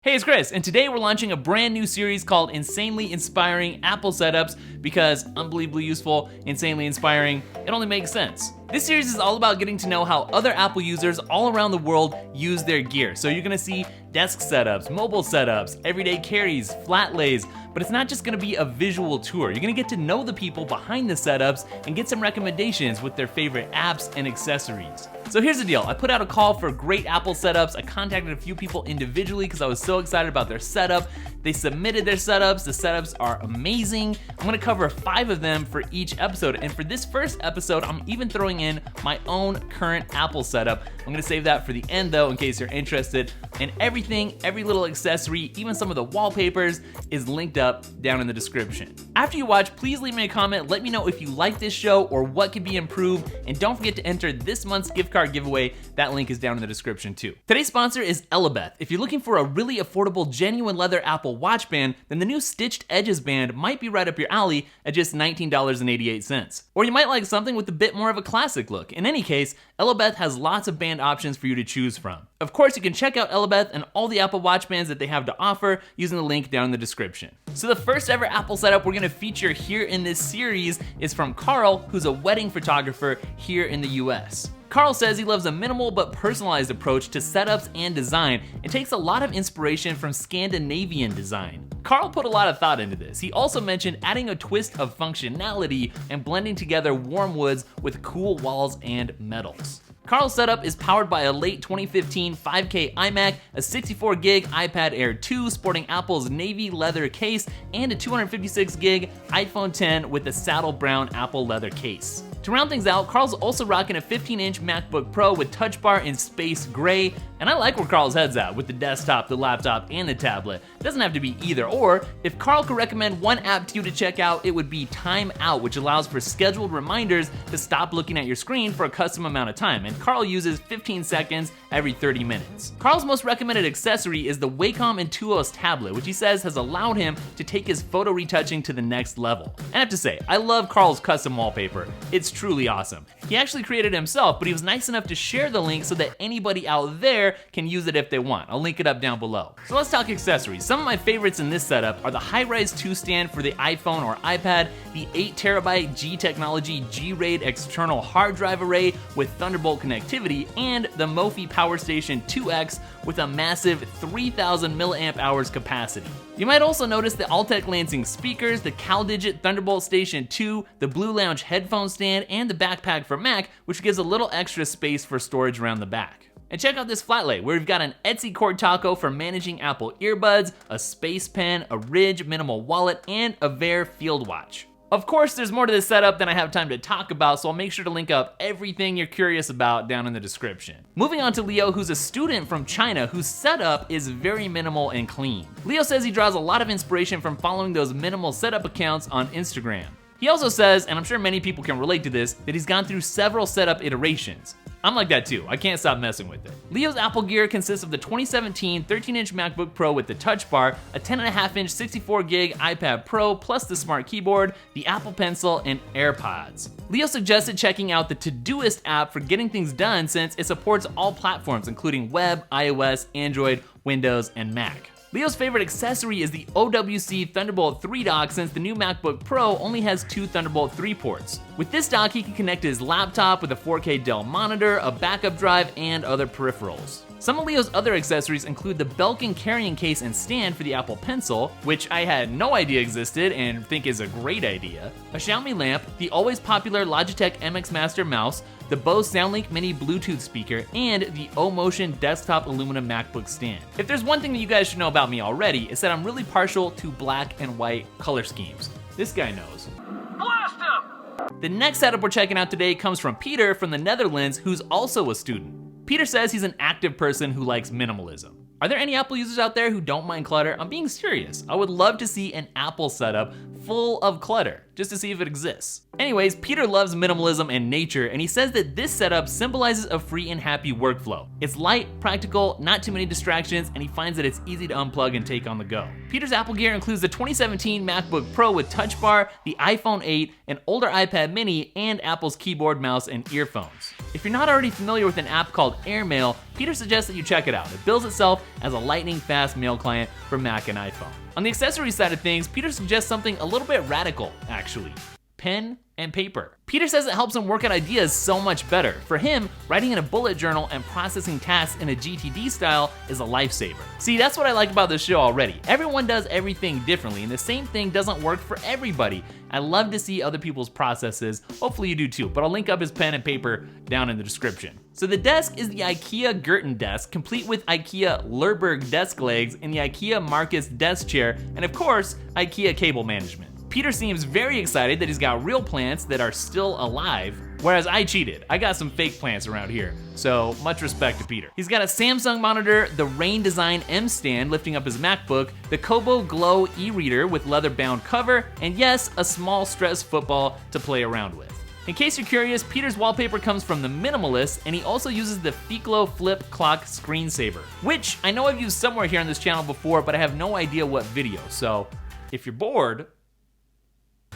Hey, it's Chris, and today we're launching a brand new series called Insanely Inspiring Apple Setups because unbelievably useful, insanely inspiring, it only makes sense. This series is all about getting to know how other Apple users all around the world use their gear. So you're gonna see desk setups, mobile setups, everyday carries, flat lays, but it's not just gonna be a visual tour. You're gonna get to know the people behind the setups and get some recommendations with their favorite apps and accessories. So here's the deal, I put out a call for great Apple setups. I contacted a few people individually because I was so excited about their setup. They submitted their setups, the setups are amazing. I'm gonna cover 5 of them for each episode, and for this first episode, I'm even throwing in my own current Apple setup. I'm gonna save that for the end though, in case you're interested. And everything, every little accessory, even some of the wallpapers, is linked up down in the description. After you watch, please leave me a comment, let me know if you like this show or what could be improved, and don't forget to enter this month's gift card giveaway. That link is down in the description too. Today's sponsor is Ellabeth. If you're looking for a really affordable, genuine leather Apple Watch band, then the new Stitched Edges band might be right up your alley at just $19.88. Or you might like something with a bit more of a classic look. In any case, Ellabeth has lots of band options for you to choose from. Of course, you can check out Ellabeth and all the Apple Watch bands that they have to offer using the link down in the description. So the first ever Apple setup we're gonna feature here in this series is from Carl, who's a wedding photographer here in the US. Carl says he loves a minimal but personalized approach to setups and design and takes a lot of inspiration from Scandinavian design. Carl put a lot of thought into this. He also mentioned adding a twist of functionality and blending together warm woods with cool walls and metals. Carl's setup is powered by a late 2015 5K iMac, a 64 gig iPad Air 2 sporting Apple's navy leather case, and a 256 gig iPhone 10 with a saddle brown Apple leather case. To round things out, Carl's also rocking a 15-inch MacBook Pro with Touch Bar in space gray, and I like where Carl's head's at with the desktop, the laptop, and the tablet. It doesn't have to be either or. If Carl could recommend one app to you to check out, it would be Time Out, which allows for scheduled reminders to stop looking at your screen for a custom amount of time, and Carl uses 15 seconds every 30 minutes. Carl's most recommended accessory is the Wacom Intuos tablet, which he says has allowed him to take his photo retouching to the next level. And I have to say, I love Carl's custom wallpaper. It's truly awesome. He actually created it himself, but he was nice enough to share the link so that anybody out there can use it if they want. I'll link it up down below. So let's talk accessories. Some of my favorites in this setup are the Hi-Res 2 stand for the iPhone or iPad, the 8TB G Technology G-RAID external hard drive array with Thunderbolt connectivity, and the Mophie Power Station 2X with a massive 3000 milliamp hours capacity. You might also notice the Altec Lansing speakers, the CalDigit Thunderbolt Station 2, the Blue Lounge headphone stand, and the backpack for Mac, which gives a little extra space for storage around the back. And check out this flat lay, where we've got an Etsy cord taco for managing Apple earbuds, a space pen, a Ridge minimal wallet, and a Vair field watch. Of course, there's more to this setup than I have time to talk about, so I'll make sure to link up everything you're curious about down in the description. Moving on to Leo, who's a student from China whose setup is very minimal and clean. Leo says he draws a lot of inspiration from following those minimal setup accounts on Instagram. He also says, and I'm sure many people can relate to this, that he's gone through several setup iterations. I'm like that too, I can't stop messing with it. Leo's Apple gear consists of the 2017 13-inch MacBook Pro with the Touch Bar, a 10.5-inch 64 gig iPad Pro, plus the Smart Keyboard, the Apple Pencil, and AirPods. Leo suggested checking out the Todoist app for getting things done since it supports all platforms including web, iOS, Android, Windows, and Mac. Leo's favorite accessory is the OWC Thunderbolt 3 dock since the new MacBook Pro only has 2 Thunderbolt 3 ports. With this dock, he can connect his laptop with a 4K Dell monitor, a backup drive, and other peripherals. Some of Leo's other accessories include the Belkin carrying case and stand for the Apple Pencil, which I had no idea existed and think is a great idea, a Xiaomi lamp, the always popular Logitech MX Master mouse, the Bose SoundLink Mini Bluetooth speaker, and the O-Motion desktop aluminum MacBook stand. If there's one thing that you guys should know about me already, it's that I'm really partial to black and white color schemes. This guy knows. Blast him! The next setup we're checking out today comes from Peter from the Netherlands, who's also a student. Peter says he's an active person who likes minimalism. Are there any Apple users out there who don't mind clutter? I'm being serious. I would love to see an Apple setup full of clutter, just to see if it exists. Anyways, Peter loves minimalism and nature, and he says that this setup symbolizes a free and happy workflow. It's light, practical, not too many distractions, and he finds that it's easy to unplug and take on the go. Peter's Apple gear includes the 2017 MacBook Pro with Touch Bar, the iPhone 8, an older iPad mini, and Apple's keyboard, mouse, and earphones. If you're not already familiar with an app called Airmail, Peter suggests that you check it out. It bills itself as a lightning-fast mail client for Mac and iPhone. On the accessories side of things, Peter suggests something a little bit radical, actually. Pen and paper. Peter says it helps him work out ideas so much better. For him, writing in a bullet journal and processing tasks in a GTD style is a lifesaver. See, that's what I like about this show already. Everyone does everything differently, and the same thing doesn't work for everybody. I love to see other people's processes. Hopefully you do too, but I'll link up his pen and paper down in the description. So the desk is the IKEA Girton desk, complete with IKEA Lerberg desk legs and the IKEA Marcus desk chair, and of course, IKEA cable management. Peter seems very excited that he's got real plants that are still alive, whereas I cheated. I got some fake plants around here, so much respect to Peter. He's got a Samsung monitor, the Rain Design M stand lifting up his MacBook, the Kobo Glow e-reader with leather-bound cover, and yes, a small stress football to play around with. In case you're curious, Peter's wallpaper comes from the Minimalist, and he also uses the Ficlo Flip Clock screensaver, which I know I've used somewhere here on this channel before, but I have no idea what video, so if you're bored,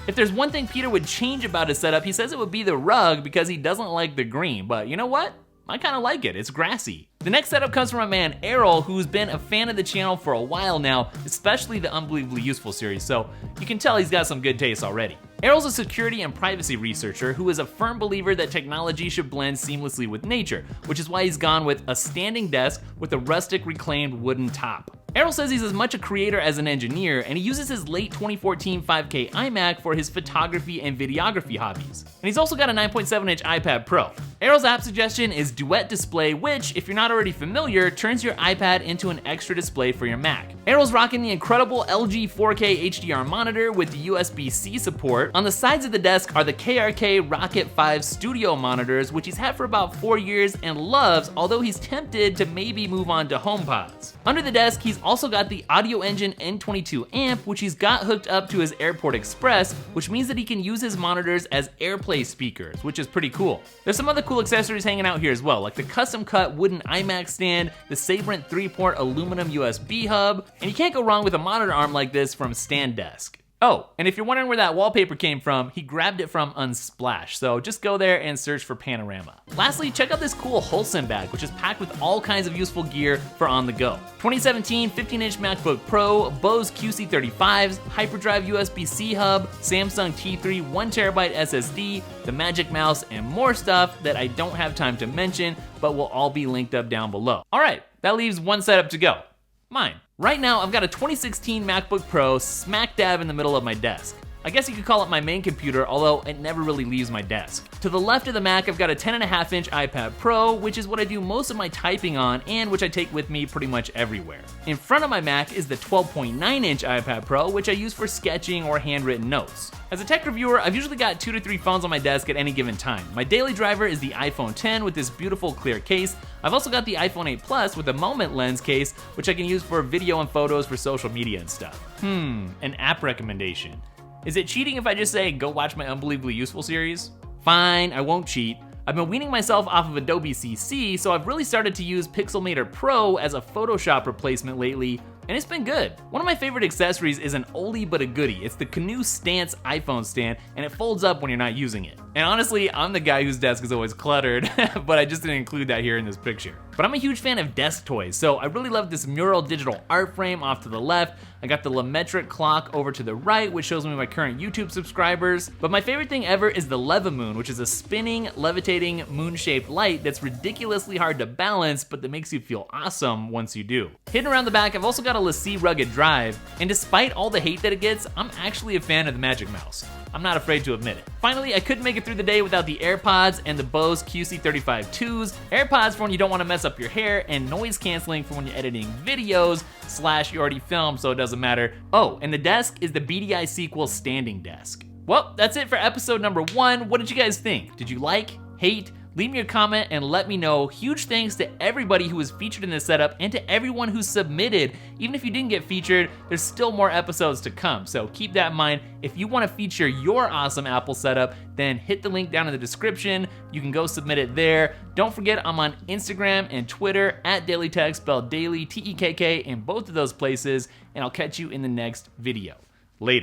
if there's one thing Peter would change about his setup, he says it would be the rug because he doesn't like the green, but you know what? I kinda like it, it's grassy. The next setup comes from my man Errol, who's been a fan of the channel for a while now, especially the Unbelievably Useful series, so you can tell he's got some good taste already. Errol's a security and privacy researcher who is a firm believer that technology should blend seamlessly with nature, which is why he's gone with a standing desk with a rustic reclaimed wooden top. Errol says he's as much a creator as an engineer, and he uses his late 2014 5K iMac for his photography and videography hobbies. And he's also got a 9.7-inch iPad Pro. Errol's app suggestion is Duet Display, which, if you're not already familiar, turns your iPad into an extra display for your Mac. Errol's rocking the incredible LG 4K HDR monitor with the USB-C support. On the sides of the desk are the KRK Rocket 5 Studio monitors, which he's had for about 4 years and loves, although he's tempted to maybe move on to HomePods. Under the desk, he's also got the Audio Engine N22 amp, which he's got hooked up to his Airport Express, which means that he can use his monitors as AirPlay speakers, which is pretty cool. There's some other cool accessories hanging out here as well, like the custom cut wooden iMac stand, the Sabrent 3-port aluminum USB hub, and you can't go wrong with a monitor arm like this from StanDesk. Oh, and if you're wondering where that wallpaper came from, he grabbed it from Unsplash, so just go there and search for Panorama. Lastly, check out this cool Wholesome bag, which is packed with all kinds of useful gear for on the go. 2017 15-inch MacBook Pro, Bose QC35s, Hyperdrive USB-C hub, Samsung T3 1TB SSD, the Magic Mouse, and more stuff that I don't have time to mention, but will all be linked up down below. All right, that leaves one setup to go, mine. Right now, I've got a 2016 MacBook Pro smack dab in the middle of my desk. I guess you could call it my main computer, although it never really leaves my desk. To the left of the Mac, I've got a 10.5-inch iPad Pro, which is what I do most of my typing on and which I take with me pretty much everywhere. In front of my Mac is the 12.9-inch iPad Pro, which I use for sketching or handwritten notes. As a tech reviewer, I've usually got 2 to 3 phones on my desk at any given time. My daily driver is the iPhone 10 with this beautiful clear case. I've also got the iPhone 8 Plus with a Moment lens case, which I can use for video and photos for social media and stuff. An app recommendation. Is it cheating if I just say, go watch my Unbelievably Useful series? Fine, I won't cheat. I've been weaning myself off of Adobe CC, so I've really started to use Pixelmator Pro as a Photoshop replacement lately, and it's been good. One of my favorite accessories is an oldie but a goodie. It's the Canoe Stance iPhone stand, and it folds up when you're not using it. And honestly, I'm the guy whose desk is always cluttered, but I just didn't include that here in this picture. But I'm a huge fan of desk toys, so I really love this mural digital art frame off to the left. I got the Lemetric clock over to the right, which shows me my current YouTube subscribers. But my favorite thing ever is the Levimoon, which is a spinning, levitating, moon-shaped light that's ridiculously hard to balance, but that makes you feel awesome once you do. Hidden around the back, I've also got a LaCie rugged drive, and despite all the hate that it gets, I'm actually a fan of the Magic Mouse. I'm not afraid to admit it. Finally, I couldn't make it through the day without the AirPods and the Bose QC35-2s. AirPods for when you don't want to mess up your hair, and noise canceling for when you're editing videos, / you already filmed so it doesn't matter. Oh, and the desk is the BDI Sequel standing desk. Well, that's it for episode number 1. What did you guys think? Did you like, hate? Leave me a comment and let me know. Huge thanks to everybody who was featured in this setup and to everyone who submitted. Even if you didn't get featured, there's still more episodes to come, so keep that in mind. If you want to feature your awesome Apple setup, then hit the link down in the description. You can go submit it there. Don't forget, I'm on Instagram and Twitter at DailyTech, spelled daily, Tekk, in both of those places, and I'll catch you in the next video. Later.